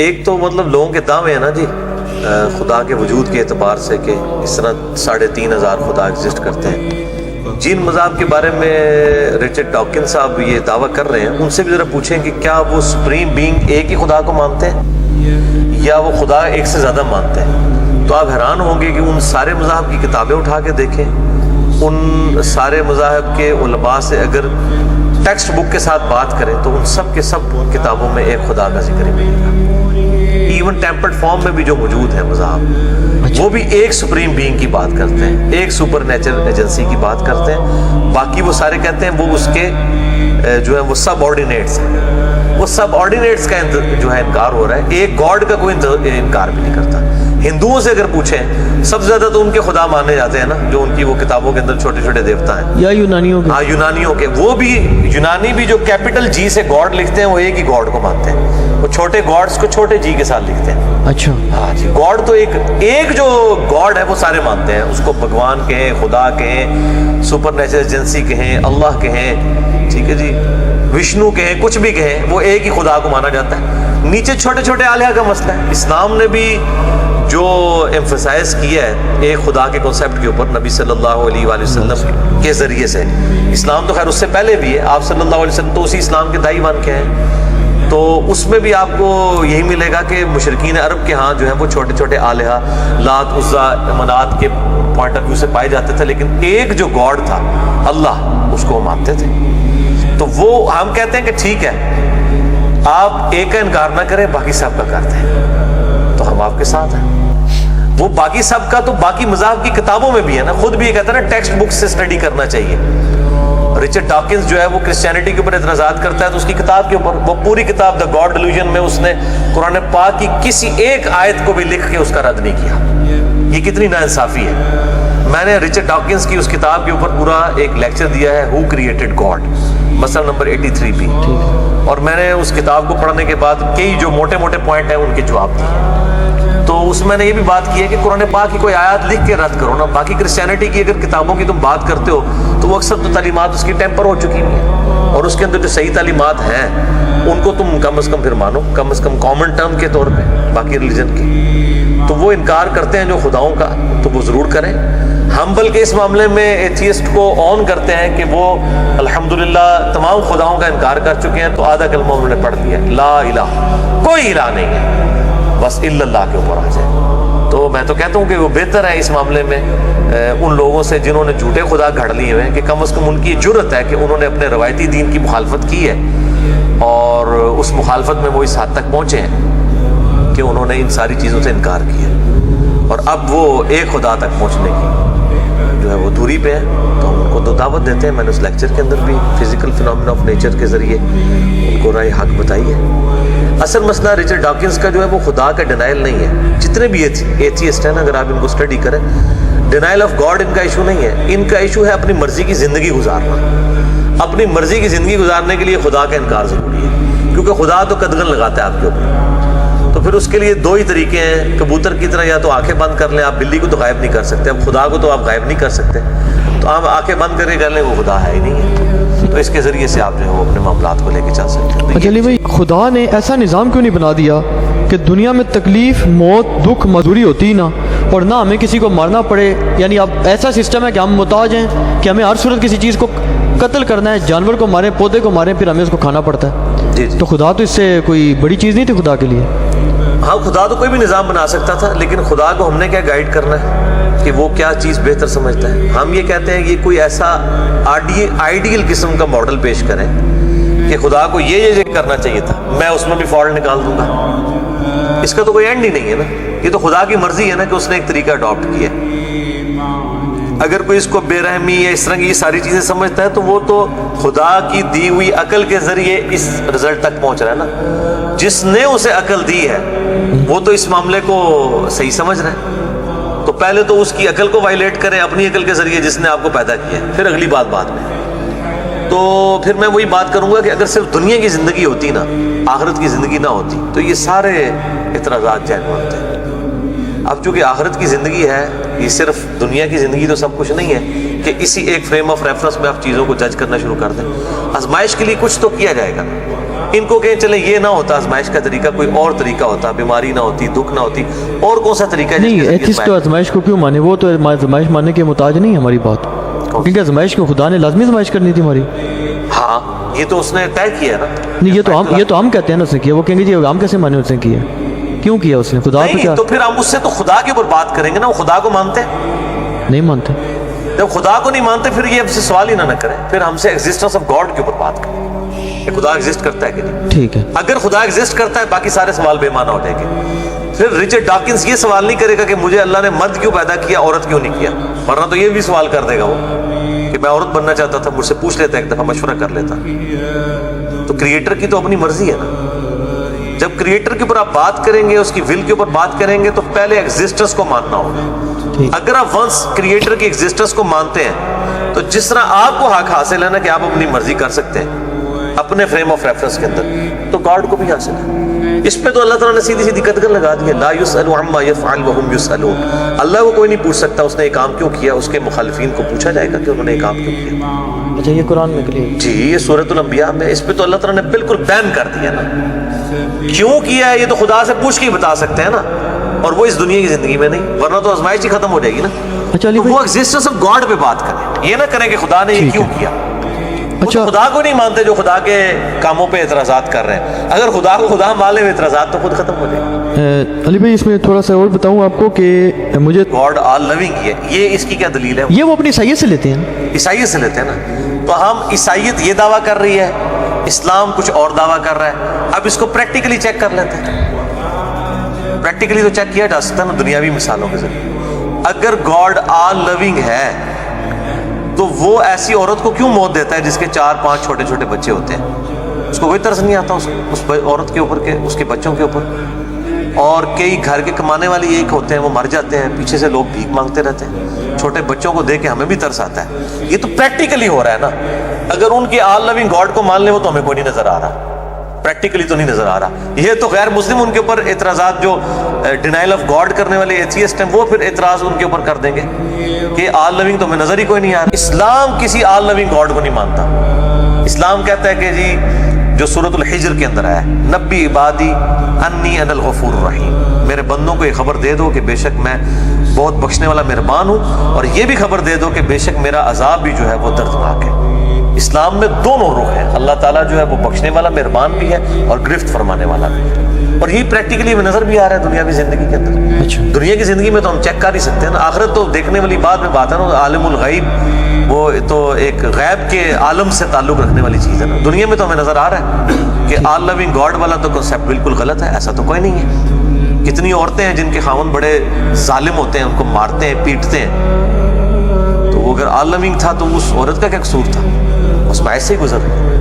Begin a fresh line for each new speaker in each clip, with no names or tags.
ایک تو مطلب لوگوں کے دعوے ہیں نا جی خدا کے وجود کے اعتبار سے کہ اس طرح 3500 خدا ایگزسٹ کرتے ہیں. جن مذہب کے بارے میں رچرڈ ڈاکنز صاحب یہ دعویٰ کر رہے ہیں ان سے بھی ذرا پوچھیں کہ کیا وہ سپریم بینگ ایک ہی خدا کو مانتے ہیں یا وہ خدا ایک سے زیادہ مانتے ہیں. تو آپ حیران ہوں گے کہ ان سارے مذاہب کی کتابیں اٹھا کے دیکھیں, ان سارے مذاہب کے علماء سے اگر ٹیکسٹ بک کے ساتھ بات کریں تو ان سب کے سب کتابوں میں ایک خدا کا ذکر ہی ملے گا. ایون ٹیمپرڈ فارم میں بھی جو موجود ہے مذاہب وہ بھی ایک سپریم بینگ کی بات کرتے ہیں, ایک سپر نیچرل ایجنسی کی بات کرتے ہیں. باقی وہ سارے کہتے ہیں وہ اس کے جو ہے وہ سب آرڈینیٹس ہیں, وہ سب آرڈینیٹس کا جو ہے انکار ہو رہا ہے, ایک گاڈ کا کوئی انکار بھی نہیں کرتا. ہندوؤں سے اگر پوچھیں سب سے زیادہ تو ان کے خدا مانے جاتے ہیں نا, جو ان کی وہ کتابوں کے اندر چھوٹے چھوٹے دیوتا ہیں,
یا یونانیوں کے.
ہاں یونانیوں کے, وہ بھی یونانی بھی جو کیپٹل جی سے گاڈ لکھتے ہیں وہ ایک ہی گاڈ کو مانتے ہیں, وہ چھوٹے گاڈس کو چھوٹے جی کے ساتھ لکھتے ہیں.
اچھا
ہاں جی, گاڈ تو ایک جو گاڈ ہے وہ سارے مانتے ہیں, اس کو بھگوان کہیں, خدا کہیں, سپر نیچرل ایجنسی کہیں, اللہ کہیں, ٹھیک ہے جی, وشنو کہیں, کچھ بھی کہیں, وہ ایک ہی خدا کو مانا جاتا ہے. نیچے چھوٹے چھوٹے الہہ کا مسئلہ ہے. اسلام نے بھی جو ایمفسائز کیا ہے ایک خدا کے کنسیپٹ کے اوپر نبی صلی اللہ علیہ وآلہ وسلم کے ذریعے سے, اسلام تو خیر اس سے پہلے بھی ہے, آپ صلی اللہ علیہ وسلم تو اسی اسلام کے دائی بن کے ہیں, تو اس میں بھی آپ کو یہی ملے گا کہ مشرکین عرب کے ہاں جو ہے وہ چھوٹے چھوٹے الہہ لات عزا منات کے پوائنٹ آف ویو سے پائے جاتے تھے, لیکن ایک جو گاڈ تھا اللہ اس کو وہ مانتے تھے. تو وہ ہم کہتے ہیں کہ ٹھیک ہے آپ ایک کا انکار نہ کریں, باقی سب کا کرتے ہیں, تو ہم آپ کے ساتھ ہیں. وہ باقی سب کا تو باقی مذاہب کی کتابوں میں بھی ہے نا, خود بھی یہ کہتا ہے نا ٹیکسٹ بک سے اسٹڈی کرنا چاہیے. رچرڈ ڈاکنز جو ہے وہ کرسچینٹی کے اوپر اعتراضات کرتا ہے, تو اس کی کتاب کے اوپر وہ پوری کتاب دا گاڈ ڈیلیوژن میں اس نے قرآن پاک کی کسی ایک آیت کو بھی لکھ کے اس کا رد نہیں کیا. یہ کتنی ناانصافی ہے. میں نے رچرڈ ڈاکنز کی اس کتاب کے اوپر پورا ایک لیکچر دیا ہے, ہو کریٹڈ گاڈ, مسئلہ نمبر 83 پہ, اور میں نے اس کتاب کو پڑھنے کے بعد کئی جو موٹے موٹے پوائنٹ ہیں ان کے جواب دیے. تو اس میں نے یہ بھی بات کی ہے کہ قرآن پاک کی کوئی آیات لکھ کے رد کرو نا. باقی کرسچینٹی کی اگر کتابوں کی تم بات کرتے ہو تو وہ اکثر تو تعلیمات اس کی ٹیمپر ہو چکی ہوئی ہیں, اور اس کے اندر جو صحیح تعلیمات ہیں ان کو تم کم از کم پھر مانو, کم از کم کامن ٹرم کے طور پہ باقی ریلیجن کی. تو وہ انکار کرتے ہیں جو خداؤں کا, تو وہ ضرور کریں. ہم بلکہ اس معاملے میں ایتھیسٹ کو آن کرتے ہیں کہ وہ الحمدللہ تمام خداؤں کا انکار کر چکے ہیں, تو آدھا کلمہ انہوں نے پڑھ دیا, لا الہ, کوئی الہ نہیں ہے, بس الا اللہ کے اوپر آ جائے. تو میں تو کہتا ہوں کہ وہ بہتر ہے اس معاملے میں ان لوگوں سے جنہوں نے جھوٹے خدا گھڑ لیے ہوئے ہیں, کہ کم از کم ان کی جرت ہے کہ انہوں نے اپنے روایتی دین کی مخالفت کی ہے, اور اس مخالفت میں وہ اس حد تک پہنچے ہیں کہ انہوں نے ان ساری چیزوں سے انکار کیا, اور اب وہ ایک خدا تک پہنچنے کی جو ہے وہ دوری پہ ہے. تو ہم ان کو تو دعوت دیتے ہیں. میں نے اس لیکچر کے اندر بھی فزیکل فینومینا آف نیچر کے ذریعے ان کو رائے حق بتائی ہے. اصل مسئلہ رچرڈ ڈاکنز کا جو ہے وہ خدا کا ڈینائل نہیں ہے. جتنے بھی ایتھیسٹ ہیں نا, اگر آپ ان کو اسٹڈی کریں, ڈینائل آف گاڈ ان کا ایشو نہیں ہے. ان کا ایشو ہے اپنی مرضی کی زندگی گزارنا. اپنی مرضی کی زندگی گزارنے کے لیے خدا کا انکار ضروری ہے, کیونکہ خدا تو قدغن لگاتا ہے آپ کے اوپر. تو پھر اس کے لیے دو ہی طریقے ہیں, کبوتر کی طرح یا تو آنکھیں بند کر لیں, آپ بلی کو تو غائب نہیں کر سکتے, اب خدا کو تو آپ غائب نہیں کر سکتے, تو آپ آنکھیں بند کر کے کر لیں وہ خدا ہے ہی نہیں ہے. تو اس کے ذریعے سے آپ جو ہے وہ اپنے معاملات کو لے کے چل سکتے ہیں.
اچھا بھائی, خدا نے ایسا نظام کیوں نہیں بنا دیا کہ دنیا میں تکلیف, موت, دکھ, مزدوری ہوتی نہ, اور نہ ہمیں کسی کو مارنا پڑے؟ یعنی اب ایسا سسٹم ہے کہ ہم محتاج ہیں کہ ہمیں ہر صورت کسی چیز کو قتل کرنا ہے, جانور کو ماریں, پودے کو ماریں, پھر ہمیں اس کو کھانا پڑتا ہے.
جی جی.
تو خدا تو اس سے کوئی بڑی چیز نہیں تھی خدا کے لیے.
ہاں, خدا تو کوئی بھی نظام بنا سکتا تھا, لیکن خدا کو ہم نے کیا گائیڈ کرنا ہے کہ وہ کیا چیز بہتر سمجھتا ہے. ہم یہ کہتے ہیں کہ کوئی ایسا آئیڈیل قسم کا ماڈل پیش کریں کہ خدا کو یہ کرنا چاہیے تھا, میں اس میں بھی فالٹ نکال دوں گا. اس کا تو کوئی اینڈ ہی نہیں ہے نا. یہ تو خدا کی مرضی ہے نا کہ اس نے ایک طریقہ اڈاپٹ کیا ہے. اگر کوئی اس کو بے رحمی یا اس طرح کی یہ ساری چیزیں سمجھتا ہے تو وہ تو خدا کی دی ہوئی عقل کے ذریعے اس رزلٹ تک پہنچ رہا ہے نا. جس نے اسے عقل دی ہے وہ تو اس معاملے کو صحیح سمجھ رہا ہے, تو پہلے تو اس کی عقل کو وائلیٹ کریں اپنی عقل کے ذریعے جس نے آپ کو پیدا کیا ہے, پھر اگلی بات بعد میں. تو پھر میں وہی بات کروں گا کہ اگر صرف دنیا کی زندگی ہوتی نا, آخرت کی زندگی نہ ہوتی, تو یہ سارے اعتراضات جائز مانتے ہیں. اب چونکہ آخرت کی زندگی ہے, یہ صرف دنیا کی زندگی تو سب کچھ نہیں ہے کہ اسی ایک فریم آف ریفرنس میں آپ چیزوں کو جج کرنا شروع کر دیں. آزمائش کے لیے کچھ تو کیا جائے گا, ان کو کہیں چلے یہ نہ ہوتا آزمائش کا طریقہ، کوئی اور طریقہ ہوتا، بیماری نہ ہوتی، دکھ نہ ہوتی، اور کون سا طریقہ ہے جس کے
نہیں،
ذریعے
ایتھسٹ تو آزمائش کو کیوں مانے؟ وہ تو آزمائش ماننے کے محتاج نہیں ہے ہماری بات، کیونکہ آزمائش کو خدا نے لازمی آزمائش کرنی تھی ہماری.
ہاں یہ تو اس نے طے کیا نا.
نہیں، یہ تو ہم کہتے ہیں نا اس نے کیا. وہ کہیں گے جی ہم کیسے مانے اس نے کیا؟ کیوں کیا اس نے؟ خدا پہ کیا؟
نہیں تو پھر ہم اس سے تو خدا کے اوپر بات کریں گے نا. وہ خدا کو مانتے ہیں؟
نہیں مانتے.
جب خدا کو نہیں مانتے پھر یہ ہم سے سوال ہی نہ کریں، پھر ہم سے ایگزسٹنس آف گاڈ کے اوپر بات کریں کہ خدا ایگزسٹ کرتا ہے کہ نہیں.
ٹھیک ہے.
اگر خدا ایگزسٹ کرتا ہے باقی سارے سوال بے معنی ہو جائیں گے. پھر رچرڈ ڈاکنز یہ سوال نہیں کرے گا کہ مجھے اللہ نے مرد کیوں پیدا کیا، عورت کیوں نہیں کیا، ورنہ تو یہ بھی سوال کر دے گا وہ کہ میں عورت بننا چاہتا تھا، مجھ سے پوچھ لیتا، ایک دفعہ مشورہ کر لیتا. تو کریٹر کی تو اپنی مرضی ہے نا. جب کریٹر کے اوپر آپ بات کریں گے، اس کی ول کے اوپر بات کریں گے، تو پہلے ایگزسٹنس کو ماننا ہوگا. اگر آپ ونس کریٹر کی ایگزسٹنس کو مانتے ہیں تو جس طرح آپ کو حق حاصل ہے نا کہ آپ اپنی مرضی کر سکتے ہیں اپنے فریم آف ریفرنس کے اندر، تو گاڈ کو بھی حاصل ہے. اس پہ تو اللہ تعالیٰ نے سیدھی سیدھی قدغن لگا دی ہے، لا یسأل عما یفعل وهم یسألون. اللہ کو کوئی نہیں پوچھ سکتا اس نے یہ کام کیوں کیا، اس کے مخالفین کو پوچھا جائے گا کہ انہوں نے یہ کام کیوں کیا.
اچھا یہ قرآن میں کلیئر
جی، یہ سورۃ الانبیاء میں اس پہ تو اللہ تعالیٰ نے بالکل بین کر دیا نا. کیوں کیا ہے یہ تو خدا سے پوچھ کے ہی بتا سکتے ہیں نا، اور وہ اس دنیا کی زندگی میں نہیں، ورنہ تو آزمائش ہی ختم ہو جائے گی نا.
اچھا
تو وہ ایگزسٹنس آف گاڈ پہ بات کریں، یہ نہ کریں کہ خدا نے یہ کیوں کیا.
اچھا
خدا کو نہیں مانتے جو خدا کے کاموں پہ اعتراضات کر رہے ہیں. اگر خدا کو خدا مان لے اعتراضات تو خود ختم ہو جائے گا.
علی بھائی اس میں تھوڑا سا اور بتاؤں آپ کو کہ مجھے
گاڈ آل لونگ ہے، یہ اس کی کیا دلیل ہے؟
یہ وہ اپنی عیسائیت سے لیتے ہیں،
عیسائیت سے لیتے ہیں نا. تو ہم عیسائیت یہ دعویٰ کر رہی ہے، اسلام کچھ اور دعویٰ کر رہا ہے. اب اس کو پریکٹیکلی چیک کر لیتے ہیں. پریکٹیکلی تو چیک کیا جا سکتا ہے نا دنیاوی مثالوں کے ذریعے. اگر گاڈ آل لونگ ہے تو وہ ایسی عورت کو کیوں موت دیتا ہے جس کے 4-5 چھوٹے چھوٹے بچے ہوتے ہیں؟ اس کو کوئی ترس نہیں آتا اس عورت کے اوپر کے اس کے بچوں کے اوپر. اور کئی گھر کے کمانے والے ایک ہوتے ہیں، وہ مر جاتے ہیں، پیچھے سے لوگ بھیک مانگتے رہتے ہیں. چھوٹے بچوں کو دیکھ کے ہمیں بھی ترس آتا ہے. یہ تو پریکٹیکلی ہو رہا ہے نا. اگر ان کے آل لونگ گاڈ کو مان لے وہ تو ہمیں کوئی نہیں نظر آ رہا، پریکٹیکلی تو نہیں نظر آ رہا. یہ تو غیر مسلم ان کے اوپر اعتراضات، جو ڈینائل آف گاڈ کرنے والے ایتھیسٹ ہیں، وہ پھر اعتراض ان کے اوپر کر دیں گے کہ آل لونگ تو ہمیں نظر ہی کوئی نہیں آ رہا. اسلام کسی آل لونگ گاڈ کو نہیں مانتا. اسلام کہتا ہے کہ جی جو سورۃ الحجر کے اندر ہے، نبی عبادی انی انا الغفور الرحیم، میرے بندوں کو یہ خبر دے دو کہ بے شک میں بہت بخشنے والا مہربان ہوں، اور یہ بھی خبر دے دو کہ بے شک میرا عذاب بھی جو ہے وہ دردناک ہے. اسلام میں دونوں رخ ہیں. اللہ تعالیٰ جو ہے وہ بخشنے والا مہربان بھی ہے اور گرفت فرمانے والا بھی ہے، اور یہ پریکٹیکلی ہمیں نظر بھی آ رہا ہے دنیاوی زندگی کے اندر.
اچھا
دنیا کی زندگی میں تو ہم چیک کر ہی سکتے ہیں نا. آخرت تو دیکھنے والی بات میں بات ہے نا. عالم الغیب وہ تو ایک غیب کے عالم سے تعلق رکھنے والی چیز ہے نا. دنیا میں تو ہمیں نظر آ رہا ہے کہ آل لونگ گاڈ والا تو کنسیپٹ بالکل غلط ہے. ایسا تو کوئی نہیں ہے. کتنی عورتیں ہیں جن کے خاوند بڑے ظالم ہوتے ہیں، ان کو مارتے ہیں، پیٹتے ہیں. تو وہ اگر آل لونگ تھا تو اس عورت کا کیا قصور تھا؟ اس میں ایسے ہی گزر رہی.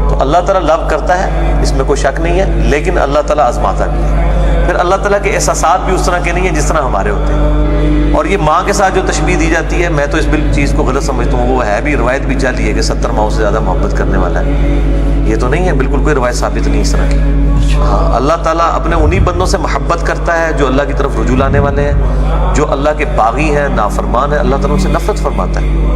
تو اللہ تعالیٰ لو کرتا ہے، اس میں کوئی شک نہیں ہے، لیکن اللہ تعالیٰ آزماتا بھی ہے. پھر اللہ تعالیٰ کے احساسات بھی اس طرح کے نہیں ہیں جس طرح ہمارے ہوتے ہیں. اور یہ ماں کے ساتھ جو تشبیہ دی جاتی ہے، میں تو اس چیز کو غلط سمجھتا ہوں. وہ ہے بھی روایت بھی جعلی ہے کہ 70 ماؤں سے زیادہ محبت کرنے والا ہے. یہ تو نہیں ہے، بالکل کوئی روایت ثابت نہیں اس طرح کی. ہاں، اللہ تعالیٰ اپنے انہی بندوں سے محبت کرتا ہے جو اللہ کی طرف رجوع لانے والے ہیں، جو اللہ کے باغی ہیں، نافرمان ہیں. اللہ تعالیٰ ان سے نفرت فرماتا ہے.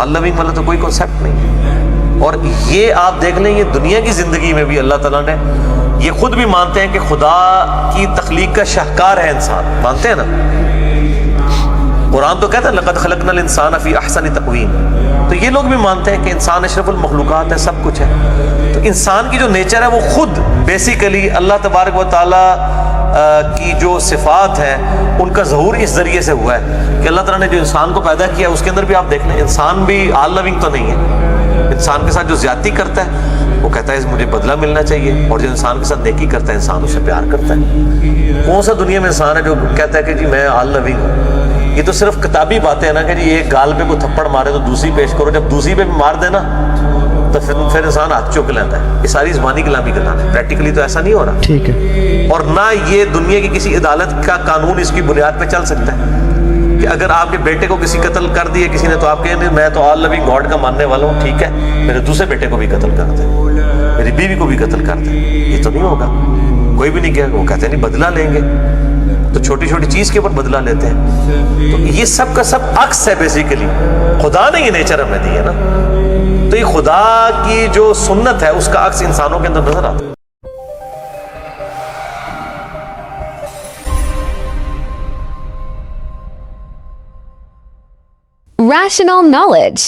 آل لونگ والا تو کوئی کنسیپٹ نہیں ہے. اور یہ آپ دیکھ لیں، یہ دنیا کی زندگی میں بھی اللہ تعالیٰ نے یہ خود بھی مانتے ہیں کہ خدا کی تخلیق کا شاہکار ہے انسان. مانتے ہیں نا. قرآن تو کہتا ہے لقد خلقنا الانسان فی احسن تقویم. تو یہ لوگ بھی مانتے ہیں کہ انسان اشرف المخلوقات ہے، سب کچھ ہے. تو انسان کی جو نیچر ہے وہ خود بیسیکلی اللہ تبارک و تعالیٰ کی جو صفات ہیں ان کا ظہور اس ذریعے سے ہوا ہے کہ اللہ تعالیٰ نے جو انسان کو پیدا کیا اس کے اندر بھی آپ دیکھ لیں انسان بھی آل لونگ تو نہیں ہے. انسان کے ساتھ جو زیادتی کرتا ہے وہ کہتا ہے مجھے بدلہ ملنا چاہیے، اور جو انسان کے ساتھ نیکی کرتا ہے انسان اسے پیار کرتا ہے. کون سا دنیا میں انسان ہے جو کہتا ہے کہ جی میں آل لونگ ہوں؟ یہ تو صرف کتابی باتیں ہیں نا کہ جی ایک گال پہ کوئی تھپڑ مارے تو دوسری پیش کرو، جب دوسری پہ بھی مار دینا تو پھر انسان ہاتھ چوک لیتا ہے. یہ ساری زبانی کلامی کلام ہے. پریکٹیکلی تو ایسا نہیں ہو رہا.
ٹھیک ہے.
اور نہ یہ دنیا کی کسی عدالت کا قانون اس کی بنیاد پہ چل سکتا ہے کہ اگر آپ کے بیٹے کو کسی قتل کر دیے کسی نے تو آپ کہیں میں تو آل لونگ گاڈ کا ماننے والا ہوں، ٹھیک ہے میرے دوسرے بیٹے کو بھی قتل کر دیں، میری بیوی کو بھی قتل کر دیں. یہ تو نہیں ہوگا. کوئی بھی نہیں کہے. وہ کہتے ہیں نہیں بدلہ لیں گے. تو چھوٹی چھوٹی چیز کے اوپر بدلہ لیتے ہیں. تو یہ سب کا سب عکس ہے بیسیکلی. خدا نے یہ نیچر ہمیں دی ہے نا. تو بھئی خدا کی جو سنت ہے اس کا عکس انسانوں کے اندر نظر آتا ہے.
Rational knowledge.